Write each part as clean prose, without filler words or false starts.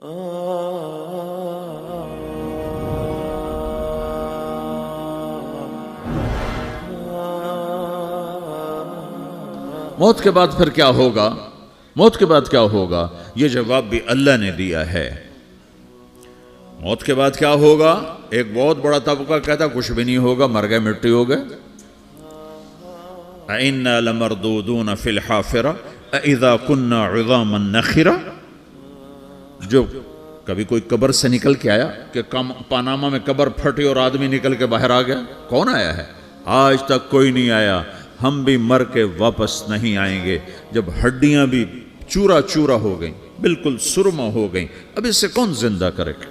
موت کے بعد پھر کیا ہوگا؟ موت کے بعد کیا ہوگا؟ یہ جواب بھی اللہ نے دیا ہے۔ موت کے بعد کیا ہوگا؟ ایک بہت بڑا طبقہ کہتا کچھ بھی نہیں ہوگا، مر گئے، مٹی ہو گئے۔ اِنَّا لَمَرْدُودُونَ فِي الْحَافِرَةِ اِذَا كُنَّا عِظَامًا نَخِرَةً۔ جو کبھی کوئی قبر سے نکل کے آیا کہ پاناما میں قبر پھٹی اور آدمی نکل کے باہر آ گیا؟ کون آیا ہے؟ آج تک کوئی نہیں آیا۔ ہم بھی مر کے واپس نہیں آئیں گے۔ جب ہڈیاں بھی چورا چورا ہو گئیں، بالکل سرما ہو گئیں، اب اس سے کون زندہ کرے گا؟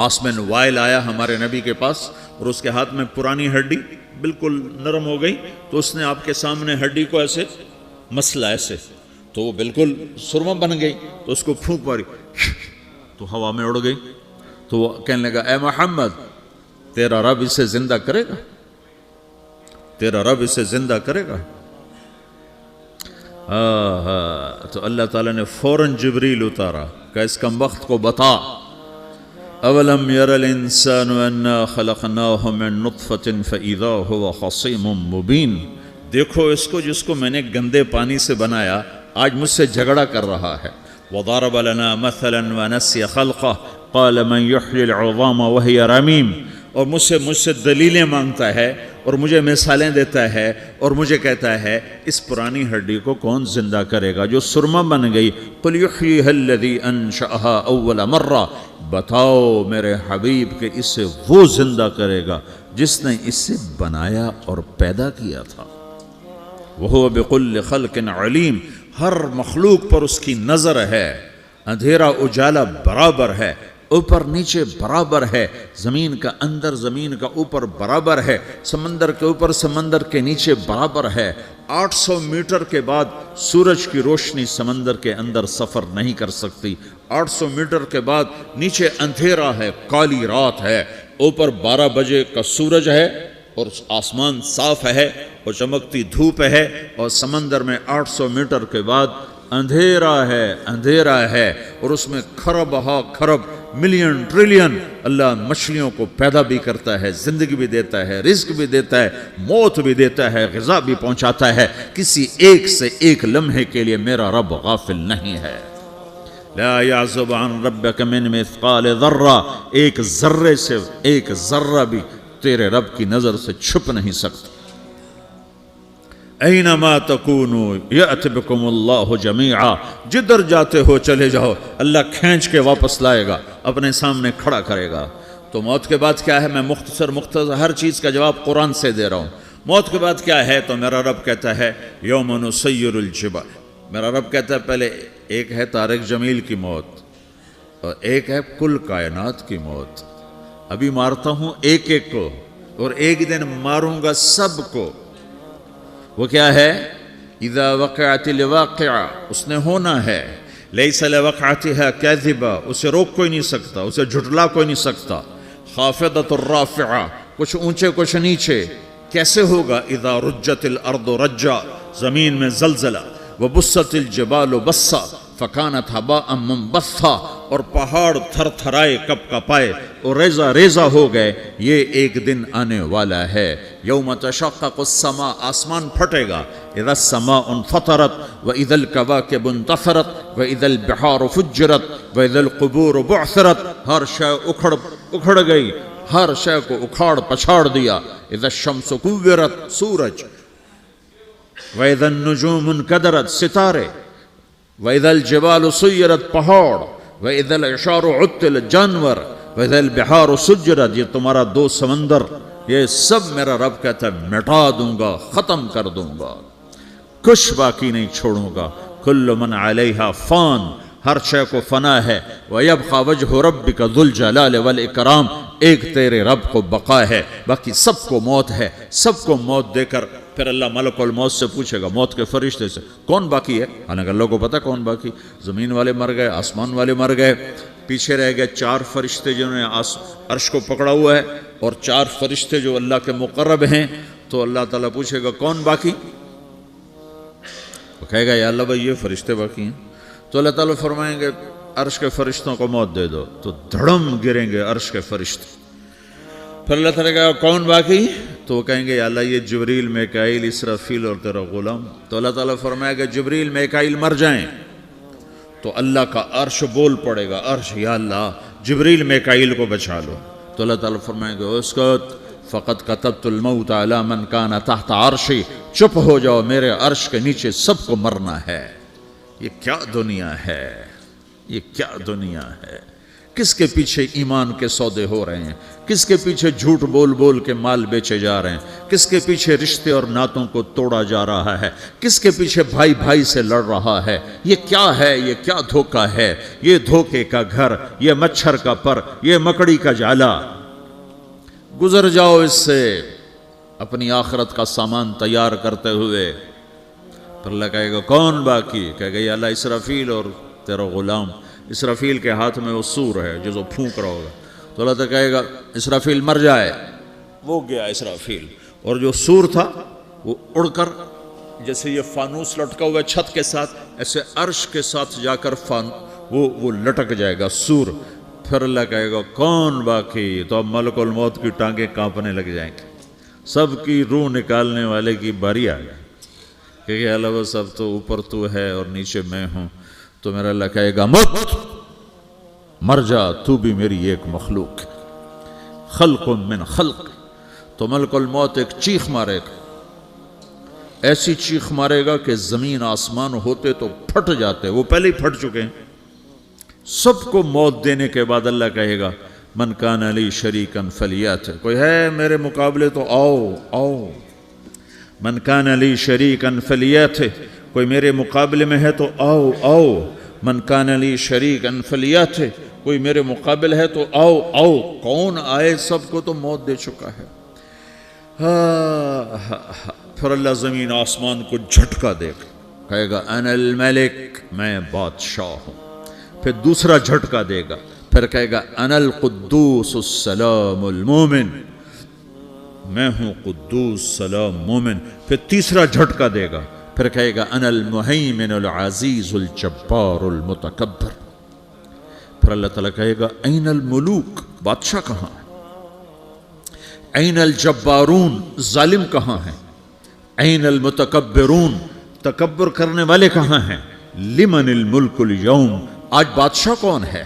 آسمین وائل آیا ہمارے نبی کے پاس اور اس کے ہاتھ میں پرانی ہڈی بالکل نرم ہو گئی، تو اس نے آپ کے سامنے ہڈی کو ایسے مسلا، ایسے تو وہ بالکل سرما بن گئی، تو اس کو پھونک ماری تو ہوا میں اڑ گئی۔ تو وہ کہنے لگا اے محمد، تیرا رب اسے زندہ کرے گا؟ تیرا رب اسے زندہ کرے گا؟ تو اللہ تعالیٰ نے فوراً جبریل اتارا کہ اس کمبخت کو بتا، اولم یر الانسان انا خلقناہ من نطفۃ فاذا هو خصیم مبین۔ دیکھو اس کو جس کو میں نے گندے پانی سے بنایا، آج مجھ سے جھگڑا کر رہا ہے۔ وضرب لنا مثلا ونسی خلقہ قال من یحیی العظام وہی رمیم۔ اور مجھ سے دلیلیں مانگتا ہے اور مجھے مثالیں دیتا ہے اور مجھے کہتا ہے اس پرانی ہڈی کو کون زندہ کرے گا جو سرما بن گئی؟ قل یحییھا الذی انشأھا اول مرہ۔ بتاؤ میرے حبیب کہ اسے وہ زندہ کرے گا جس نے اسے بنایا اور پیدا کیا تھا۔ وہو بکل خلق علیم۔ ہر مخلوق پر اس کی نظر ہے، اندھیرا اجالا برابر ہے، اوپر نیچے برابر ہے، زمین کا اندر زمین کا اوپر برابر ہے، سمندر کے اوپر سمندر کے نیچے برابر ہے۔ 800 میٹر کے بعد سورج کی روشنی سمندر کے اندر سفر نہیں کر سکتی۔ 800 میٹر کے بعد نیچے اندھیرا ہے، کالی رات ہے، اوپر 12 بجے کا سورج ہے اور آسمان صاف ہے اور چمکتی دھوپ ہے، اور سمندر میں 800 میٹر کے بعد اندھیرا ہے اور اس میں کھرب ہا کھرب ملین ٹریلین اللہ مچھلیوں کو پیدا بھی کرتا ہے، زندگی بھی دیتا ہے، رزق بھی دیتا ہے، موت بھی دیتا ہے، غذا بھی پہنچاتا ہے۔ کسی ایک سے ایک لمحے کے لیے میرا رب غافل نہیں ہے۔ لا يعزب عن ربك من مثقال ذرہ، ایک ذرے سے ایک ذرہ بھی تیرے رب کی نظر سے چھپ نہیں سکتا۔ اینما تکونوا یأت بکم اللہ جمیعا۔ جدھر جاتے ہو چلے جاؤ، اللہ کھینچ کے واپس لائے گا، اپنے سامنے کھڑا کرے گا۔ تو موت کے بعد کیا ہے؟ میں مختصر ہر چیز کا جواب قرآن سے دے رہا ہوں۔ موت کے بعد کیا ہے؟ تو میرا رب کہتا ہے یوم نسیر الجبال۔ میرا رب کہتا ہے پہلے ایک ہے طارق جمیل کی موت اور ایک ہے کل کائنات کی موت۔ ابھی مارتا ہوں ایک ایک کو اور ایک دن ماروں گا سب کو۔ وہ کیا ہے؟ اذا وقعت الواقعہ، اس نے ہونا ہے۔ لیس لوقعتها کاذبہ، اسے روک کوئی نہیں سکتا، اسے جھٹلا کوئی نہیں سکتا۔ خافضۃ الرافعہ، کچھ اونچے کچھ نیچے۔ کیسے ہوگا؟ اذا رجت الارض رجا، زمین میں زلزلہ۔ وبست الجبال بسا فکانت ہباء منبثا، اور پہاڑ تھر تھرائے کپ کپائے اور ریزہ ریزہ ہو گئے۔ یہ ایک دن آنے والا ہے۔ یوم تشقق السماء، آسمان پھٹے گا۔ اذا السماء انفطرت واذا الكواكب انتثرت واذا البحار فجرت واذا القبور بعثرت۔ ہر شے اکھڑ گئی، ہر شے کو اکھاڑ پچھاڑ دیا۔ اذا الشمس كورت، سورج۔ واذا النجوم انكدرت، ستارے۔ وَإِذَا الْجِبَالُ سُيِّرَتْ، پہاڑ۔ وَإِذَا الْعِشَارُ عُطِّلَتْ، جانور۔ وَإِذَا الْبِحَارُ سُجِّرَتْ، یہ تمہارا دو سمندر، یہ سب میرا رب کہتا ہے مٹا دوں گا، ختم کر دوں گا، کچھ باقی نہیں چھوڑوں گا۔ كُلُّ مَنْ عَلَيْهَا فان، ہر شے کو فنا ہے۔ وَيَبْقَى وَجْهُ رَبِّكَ ذُو الْجَلَالِ وَالْإِكْرَامِ، ایک تیرے رب کو بقا ہے، باقی سب کو موت ہے۔ سب کو موت دے کر پھر اللہ ملک الموت سے پوچھے گا، موت کے فرشتے سے، کون باقی ہے؟ حالانکہ اللہ کو پتہ کون باقی۔ زمین والے مر گئے، آسمان والے مر گئے، پیچھے رہ گئے 4 فرشتے جنہوں نے عرش کو پکڑا ہوا ہے، اور 4 فرشتے جو اللہ کے مقرب ہیں۔ تو اللہ تعالیٰ پوچھے گا کون باقی؟ وہ کہے گا یا اللہ بھائی یہ فرشتے باقی ہیں۔ تو اللہ تعالیٰ فرمائیں گے عرش کے فرشتوں کو موت دے دو، تو دھڑم گریں گے عرش کے فرشتے. پھر اللہ تعالیٰ کہا کون باقی؟ تو وہ کہیں گے یا اللہ یہ جبریل، میکائیل، اسرافیل اور تیرا غلام. تو اللہ تعالیٰ فرمائے گا جبریل میکائیل مر جائیں تو اللہ کا عرش بول پڑے گا، عرش یا اللہ جبریل میکائیل کو بچا لو. تو اللہ تعالیٰ فرمائے گا اسکت فقط کتبت الموت علی من کان تحت عرشی، چپ ہو جاؤ، میرے عرش کے نیچے سب کو مرنا ہے. یہ کیا دنیا ہے، یہ کیا دنیا ہے. کس کے پیچھے ایمان کے سودے ہو رہے ہیں، کس کے پیچھے جھوٹ بول بول کے مال بیچے جا رہے ہیں، کس کے پیچھے رشتے اور ناتوں کو توڑا جا رہا ہے، کس کے پیچھے بھائی بھائی سے لڑ رہا ہے. یہ کیا ہے، یہ کیا دھوکہ ہے، یہ دھوکے کا گھر، یہ مچھر کا پر، یہ مکڑی کا جالا. گزر جاؤ اس سے اپنی آخرت کا سامان تیار کرتے ہوئے. پھر اللہ کہے گا کون باقی؟ کہے گا یا اللہ اسرافیل اور تیرا غلام. اسرافیل کے ہاتھ میں وہ سور ہے جو پھونک رہا ہوگا. تو اللہ تعالیٰ کہے گا اسرافیل مر جائے، وہ گیا اسرافیل. اور جو سور تھا وہ اڑ کر جیسے یہ فانوس لٹکا ہوا ہے چھت کے ساتھ، ایسے عرش کے ساتھ جا کر وہ لٹک جائے گا سور. پھر اللہ کہے گا کون باقی؟ تو اب ملک الموت کی ٹانگیں کانپنے لگ جائیں گے، سب کی روح نکالنے والے کی باری آ گئی کہ اللہ وہ سب تو اوپر تو ہے اور نیچے میں ہوں. تو میرا اللہ کہے گا مت، مر جا، تو بھی میری ایک مخلوق، خلق من خلق. تو ملک الموت ایک چیخ مارے گا، ایسی چیخ مارے گا کہ زمین آسمان ہوتے تو پھٹ جاتے، وہ پہلے ہی پھٹ چکے ہیں. سب کو موت دینے کے بعد اللہ کہے گا من کان لی شریکا فلیات، کوئی ہے میرے مقابلے تو آؤ آؤ. من کان لی شریکا فلیات، کوئی میرے مقابلے میں ہے تو آؤ آؤ. من کان لی شریکا فلیات، کوئی میرے مقابل ہے تو آؤ آؤ. کون آئے؟ سب کو تو موت دے چکا ہے. پھر اللہ زمین آسمان کو جھٹکا دے گا، کہے گا انا الملک، میں بادشاہ ہوں. پھر دوسرا جھٹکا دے گا، پھر کہے گا انا القدوس السلام المومن، میں ہوں قدوس سلام مومن. پھر تیسرا جھٹکا دے گا، پھر کہے گا انا المہیمن العزیز الجبار المتکبر. پھر اللہ تعالیٰ کہے گا این الملوک، بادشاہ کہاں ہے؟ این الجبارون، ظالم کہاں ہیں؟ این المتکبرون، تکبر کرنے والے کہاں ہیں؟ لمن الملک اليوم، آج بادشاہ کون ہے؟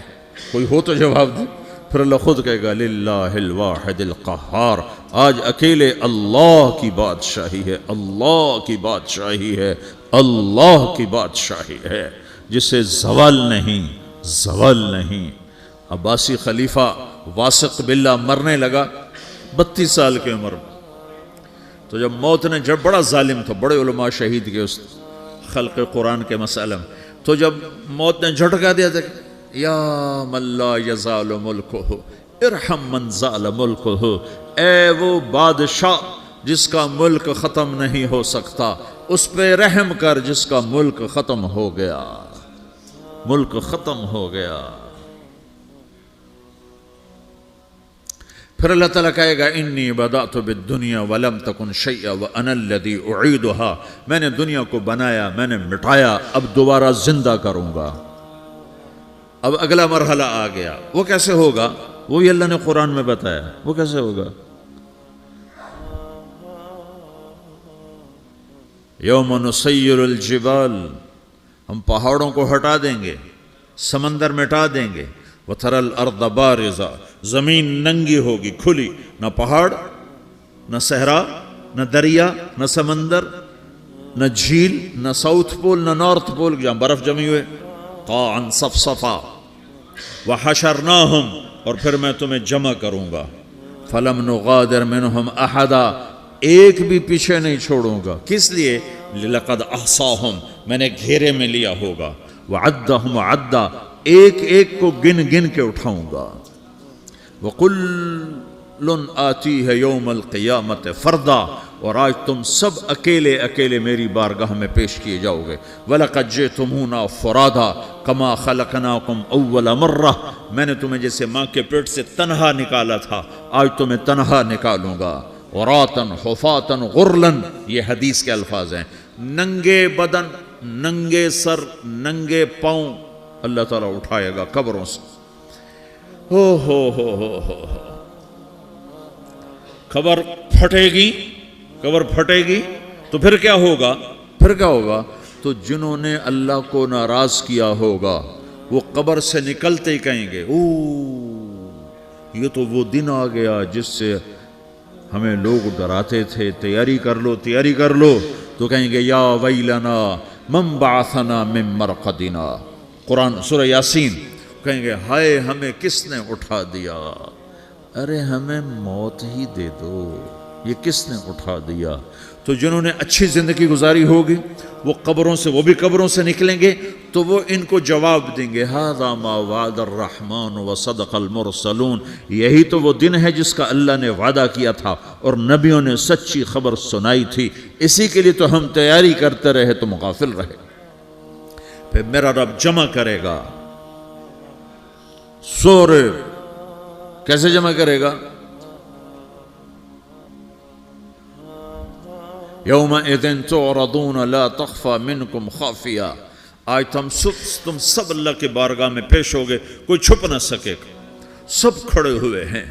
کوئی ہو تو جواب دے. پھر اللہ خود کہے گا للہ الواحد القہار، آج اکیلے اللہ کی بادشاہی ہے، اللہ کی بادشاہی ہے، اللہ کی بادشاہی ہے جسے زوال نہیں، زوال نہیں. عباسی خلیفہ واثق باللہ مرنے لگا 32 سال کی عمر میں. تو جب موت نے، جب بڑا ظالم تھا، بڑے علماء شہید کے اس خلق قرآن کے مسئلہ میں، تو جب موت نے جھٹکا دیا تھا یا من لا یزال ملکہ ارحم من زال ملکہ، اے وہ بادشاہ جس کا ملک ختم نہیں ہو سکتا، اس پہ رحم کر جس کا ملک ختم ہو گیا، ملک ختم ہو گیا. پھر اللہ تعالیٰ کہے گا انی بدأت بالدنیا ولم تکن شیئا وانا الذی اعیدہا، میں نے دنیا کو بنایا، میں نے مٹایا، اب دوبارہ زندہ کروں گا. اب اگلا مرحلہ آ گیا. وہ کیسے ہوگا؟ وہ بھی اللہ نے قرآن میں بتایا. وہ کیسے ہوگا؟ یوم نسیر الجبال، ہم پہاڑوں کو ہٹا دیں گے، سمندر مٹا دیں گے. وَتَرَى الْأَرْضَ بَارِزَةً، زمین ننگی ہوگی، کھلی، نہ پہاڑ، نہ صحرا، نہ دریا، نہ سمندر، نہ جھیل، نہ ساؤتھ پول، نہ نارتھ پول جہاں برف جمی ہوئے. قاعًا صفصفا وحشرناہم، اور پھر میں تمہیں جمع کروں گا. فلم نغادر منہم احدا، ایک بھی پیچھے نہیں چھوڑوں گا. کس لیے؟ لقد احصاہم، میں نے گھیرے میں لیا ہوگا. وعدہم عدا، ایک ایک کو گن گن کے اٹھاؤں گا. وَقُلٌ آتِيهَ يَوْمَ الْقِيَامَةِ فَرْدًا، اور آج تم سب اکیلے اکیلے میری بارگاہ میں پیش کیے جاؤ گے. وَلَقَدْ جِئْتُمُونَا فُرَادًا كَمَا خَلَقْنَاكُمْ أَوَّلَ مَرَّةٍ، میں نے تمہیں جیسے ماں کے پیٹ سے تنہا نکالا تھا، آج تمہیں تنہا نکالوں گا. عُرَاةً حُفَاةً غُرْلًا، یہ حدیث کے الفاظ ہیں. ننگے بدن، ننگے سر، ننگے پاؤں، اللہ تعالیٰ اٹھائے گا قبروں سے. ہو قبر پھٹے گی تو پھر کیا ہوگا؟ تو جنہوں نے اللہ کو ناراض کیا ہوگا وہ قبر سے نکلتے ہی کہیں گے یہ تو وہ دن آ گیا جس سے ہمیں لوگ ڈراتے تھے، تیاری کر لو. تو کہیں گے یا ویلنا من بعثنا من مرقدنا. قرآن سورہ یاسین. کہیں گے ہائے ہمیں کس نے اٹھا دیا. ارے ہمیں موت ہی دے دو، یہ کس نے اٹھا دیا؟ تو جنہوں نے اچھی زندگی گزاری ہوگی وہ بھی قبروں سے نکلیں گے تو وہ ان کو جواب دیں گے ھذا ما وعد الرحمن وصدق المرسلون. یہی تو وہ دن ہے جس کا اللہ نے وعدہ کیا تھا اور نبیوں نے سچی خبر سنائی تھی، اسی کے لیے تو ہم تیاری کرتے رہے، تم غافل رہے. پھر میرا رب جمع کرے گا سورے. کیسے جمع کرے گا؟ یومئذ تعرضون لا تخفى منکم خافیہ. آج تم سب اللہ کے بارگاہ میں پیش ہوگے، کوئی چھپ نہ سکے گا، سب کھڑے ہوئے ہیں.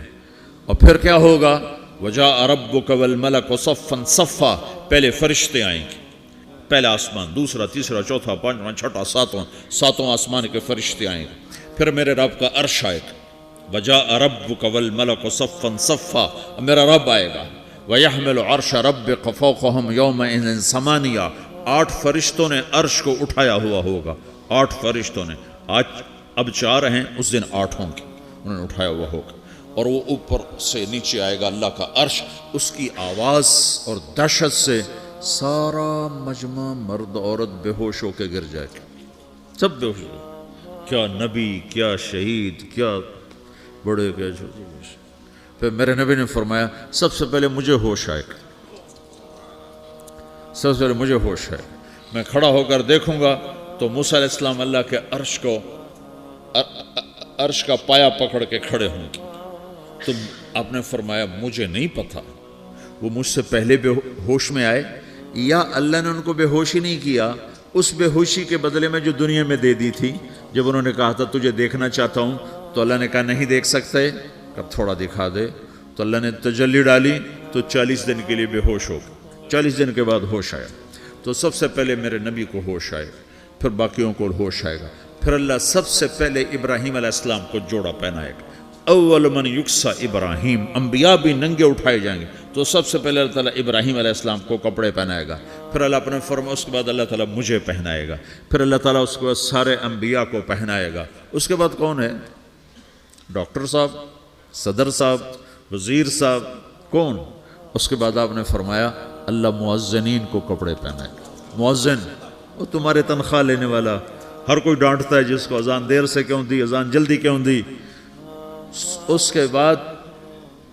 اور پھر کیا ہوگا؟ وجاء ربک والملک صفا صفا. پہلے فرشتے آئیں گے، پہلا آسمان، دوسرا، تیسرا، چوتھا، پانچواں، چھٹا، ساتواں آسمان کے فرشتے آئیں گے. پھر میرے رب کا عرش آئے گا. وجاء ربک والملک صفا صفا. میرا رب آئے گا. وَيَحْمِلُ عَرْشَ رَبِّكَ فَوْقَهُمْ يَوْمَئِذٍ ثَمَانِيَةٌ. 8 فرشتوں نے عرش کو اٹھایا ہوا ہوگا. 8 فرشتوں نے. اب 4 ہیں، اس دن 8 ہوں گے، انہوں نے اٹھایا ہوا ہوگا. اور وہ اوپر سے نیچے آئے گا اللہ کا عرش. اس کی آواز اور دہشت سے سارا مجمع مرد عورت بے ہوش ہو کے گر جائے گا، سب بے ہوش ہو. کیا نبی، کیا شہید، کیا بڑے، کیا چھوٹے. پھر میرے نبی نے فرمایا سب سے پہلے مجھے ہوش آئے گا، میں کھڑا ہو کر دیکھوں گا تو موسیٰ علیہ السلام اللہ کے عرش کا پایا پکڑ کے کھڑے ہوں گے. تو آپ نے فرمایا مجھے نہیں پتا وہ مجھ سے پہلے بے ہوش میں آئے یا اللہ نے ان کو بے ہوش ہی نہیں کیا. اس بے ہوشی کے بدلے میں جو دنیا میں دے دی تھی، جب انہوں نے کہا تھا تجھے دیکھنا چاہتا ہوں، تو اللہ نے کہا نہیں دیکھ سکتے، اب تھوڑا دکھا دے. تو اللہ نے تجلی ڈالی تو 40 دن کے لیے بے ہوش ہو گئے. 40 دن کے بعد ہوش آیا. تو سب سے پہلے میرے نبی کو ہوش آئے، پھر باقیوں کو ہوش آئے گا. پھر اللہ سب سے پہلے ابراہیم علیہ السلام کو جوڑا پہنائے گا. اول من یکسا ابراہیم. انبیاء بھی ننگے اٹھائے جائیں گے تو سب سے پہلے اللہ تعالیٰ ابراہیم علیہ السلام کو کپڑے پہنائے گا. پھر اللہ اپنے فرما اس کے بعد اللہ تعالیٰ مجھے پہنائے گا. پھر اللہ تعالیٰ اس کے بعد سارے انبیاء کو پہنائے گا. اس کے بعد کون ہے؟ ڈاکٹر صاحب، صدر صاحب، وزیر صاحب، کون؟ اس کے بعد آپ نے فرمایا اللہ مؤذنین کو کپڑے پہنائے گا. مؤذن وہ تمہارے تنخواہ لینے والا. ہر کوئی ڈانٹتا ہے جس کو اذان دیر سے کیوں دی، اذان جلدی کیوں دی. اس کے بعد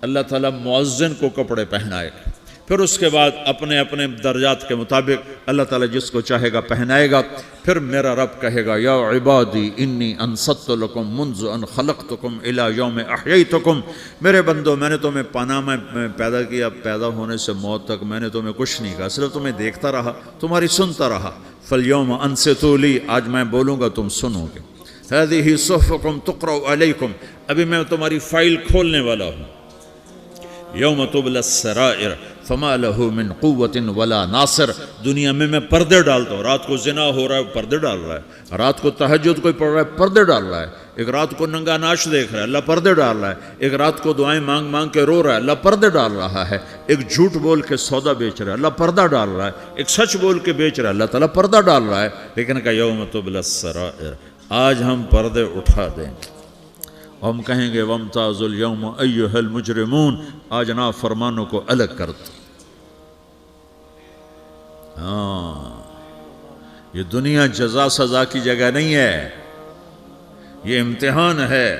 اللہ تعالیٰ مؤذن کو کپڑے پہنائے گا. پھر اس کے بعد اپنے اپنے درجات کے مطابق اللہ تعالیٰ جس کو چاہے گا پہنائے گا. پھر میرا رب کہے گا یا عبادی انی انصت لکم منذ ان خلقتکم الی یوم احییتکم. میرے بندو، میں نے تمہیں پاناما میں پیدا کیا، پیدا ہونے سے موت تک میں نے تمہیں کچھ نہیں کہا، صرف تمہیں دیکھتا رہا، تمہاری سنتا رہا. فالیوم انصتوا لی. آج میں بولوں گا تم سنو گے. هذه صحفکم تقرأ علیکم. ابھی میں تمہاری فائل کھولنے والا ہوں. یوم تبلی السرائر فما له من قوت ولا ناصر. دنیا میں پردے ڈالتا ہوں. رات کو زنا ہو رہا ہے، پردے ڈال رہا ہے. رات کو تہجد کوئی پڑھ رہا ہے، پردے ڈال رہا ہے. ایک رات کو ننگا ناچ دیکھ رہا ہے، اللہ پردے ڈال رہا ہے. ایک رات کو دعائیں مانگ مانگ کے رو رہا ہے، اللہ پردے ڈال رہا ہے. ایک جھوٹ بول کے سودا بیچ رہا ہے، اللہ پردہ ڈال رہا ہے. ایک سچ بول کے بیچ رہا ہے، اللہ تعالیٰ پردہ ڈال رہا ہے. لیکن کہ یوم تبلی السرائر، آج ہم پردے اٹھا دیں گے. ہم کہیں گے وامتازوا اليوم ایھا المجرمون. آج نافرمانوں کو الگ کر دو. یہ دنیا جزا سزا کی جگہ نہیں ہے، یہ امتحان ہے.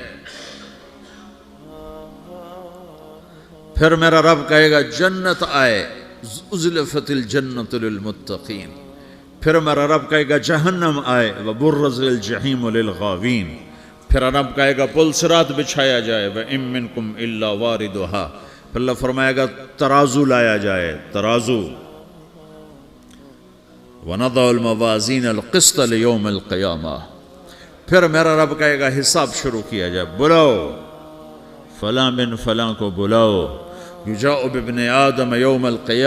پھر میرا رب کہے گا جنت آئے، ازلفت الجنت للمتقین. پھر میرا رب کہے گا جہنم آئے، وبرز الجحیم للغاوین. پھر رب کہے گا پل صراط بچھایا جائے، وَإِن مِّنكُمْ إِلَّا وَارِدُهَا. پھر اللہ فرمائے گا ترازو لایا جائے، ترازو. وَنَضَعُ الْمَوَازِينَ الْقِسْطَ لِيَوْمِ الْقِيَامَةِ. پھر میرا رب کہے گا حساب شروع کیا جائے، بلاؤ فلاں بن فلاں کو بلاؤ، یجاء بابن آدم یوم القیامہ